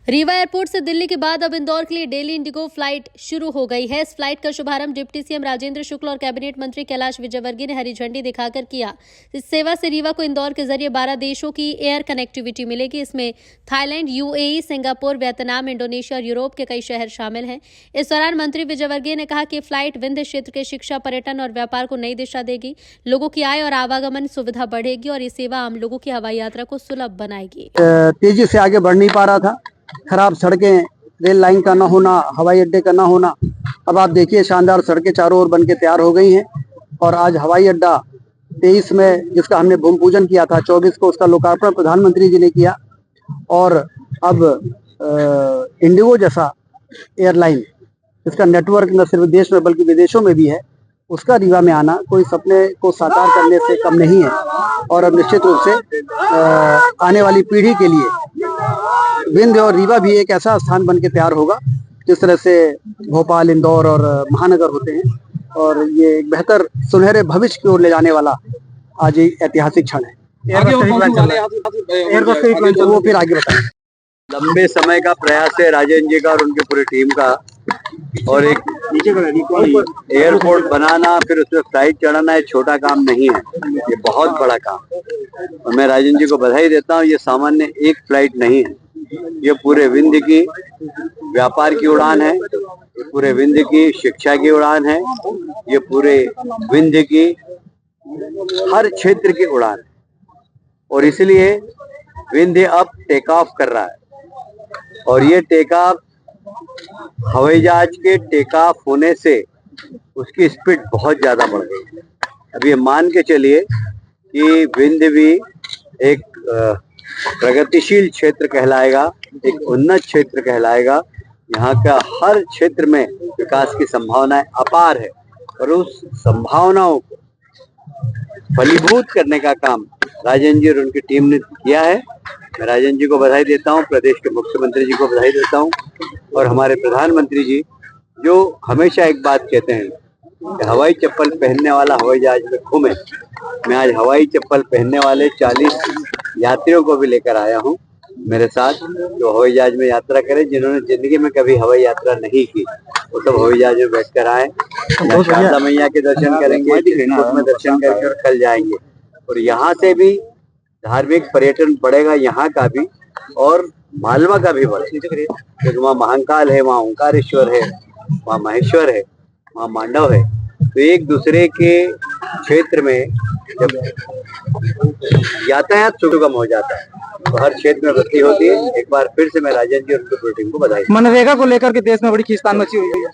Rewa airport से दिल्ली के बाद अब इंदौर के लिए डेली इंडिगो फ्लाइट शुरू हो गई है। इस फ्लाइट का शुभारंभ डिप्टी सीएम राजेंद्र शुक्ल और कैबिनेट मंत्री कैलाश विजयवर्गीय ने हरी झंडी दिखाकर किया। इस सेवा से रीवा को इंदौर के जरिए 12 देशों की एयर कनेक्टिविटी मिलेगी। इसमें Thailand, UAE, Singapore, Vietnam, Indonesia और यूरोप के कई शहर शामिल हैं। इस दौरान मंत्री विजयवर्गीय ने कहा कि फ्लाइट विंध्य क्षेत्र के शिक्षा, पर्यटन और व्यापार को नई दिशा देगी। लोगों की आय और आवागमन सुविधा बढ़ेगी और ये सेवा आम लोगों की हवाई यात्रा को सुलभ बनाएगी। तेजी से आगे बढ़ नहीं पा रहा था। खराब सड़कें, रेल लाइन का ना होना, हवाई अड्डे का ना होना। अब आप देखिए शानदार सड़कें चारों ओर बनके तैयार हो गई हैं और आज हवाई अड्डा 23 में जिसका हमने भूमि पूजन किया था, 24 को उसका लोकार्पण प्रधानमंत्री जी ने किया। और अब इंडिगो जैसा एयरलाइन, इसका नेटवर्क न सिर्फ देश में बल्कि विदेशों में भी है, उसका रीवा में आना कोई सपने को साकार करने से कम नहीं है। और अब निश्चित रूप से आने वाली पीढ़ी के लिए विंध्य और रीवा भी एक ऐसा स्थान बन के तैयार होगा जिस तरह से भोपाल, इंदौर और महानगर होते हैं। और ये एक बेहतर सुनहरे भविष्य की ओर ले जाने वाला आज एक ऐतिहासिक क्षण है। वो फिर आगे बताएं। लंबे समय का प्रयास है राजेंद्र जी का और उनकी पूरी टीम का, और एक एयरपोर्ट बनाना, फिर उसमें फ्लाइट चढ़ाना एक छोटा काम नहीं है, ये बहुत बड़ा काम है। और मैं राजेंद्र जी को बधाई देता हूँ। ये सामान्य एक फ्लाइट नहीं है, ये पूरे विंध्य की व्यापार की उड़ान है, ये पूरे विंध्य की शिक्षा की उड़ान है, ये पूरे विंध्य की हर क्षेत्र की उड़ान है। और इसलिए विंध्य अब टेक ऑफ कर रहा है और ये टेक ऑफ हवाई जहाज के टेक ऑफ होने से उसकी स्पीड बहुत ज्यादा बढ़ गई है। अब ये मान के चलिए कि विंध्य भी एक प्रगतिशील क्षेत्र कहलाएगा, एक उन्नत क्षेत्र कहलाएगा। यहाँ का हर क्षेत्र में विकास की संभावनाएं अपार है और उस संभावनाओं को फलीभूत करने का काम राजेंद्र जी और उनकी टीम ने किया है। मैं राजेंद्र जी को बधाई देता हूँ, प्रदेश के मुख्यमंत्री जी को बधाई देता हूँ और हमारे प्रधानमंत्री जी जो हमेशा एक बात कहते हैं कि हवाई चप्पल पहनने वाला हवाई जहाज में घूमे। मैं आज हवाई चप्पल पहनने वाले 40 यात्रियों को भी लेकर आया हूँ मेरे साथ, जो हवाई जहाज में यात्रा करें, जिन्होंने जिंदगी में कभी हवाई यात्रा नहीं की, वो सब हवाई जहाज में बैठकर आए। शारदा मैया के दर्शन करेंगे, चित्रकूट में दर्शन करके और कल जाएंगे। और यहाँ से भी धार्मिक पर्यटन बढ़ेगा, यहाँ का भी और मालवा का भी बढ़ेगा, क्योंकि वहाँ महाकाल है, वहाँ ओंकारेश्वर है, वहाँ महेश्वर है, वहाँ मांडव है। तो एक दूसरे के क्षेत्र में जब यातायात सुगम हो जाता है तो हर क्षेत्र में वृद्धि होती है। एक बार फिर से मैं राजेंद्र जी और उनकी टीम को बधाई। मनरेगा को लेकर के देश में बड़ी खींचतान मची हुई है।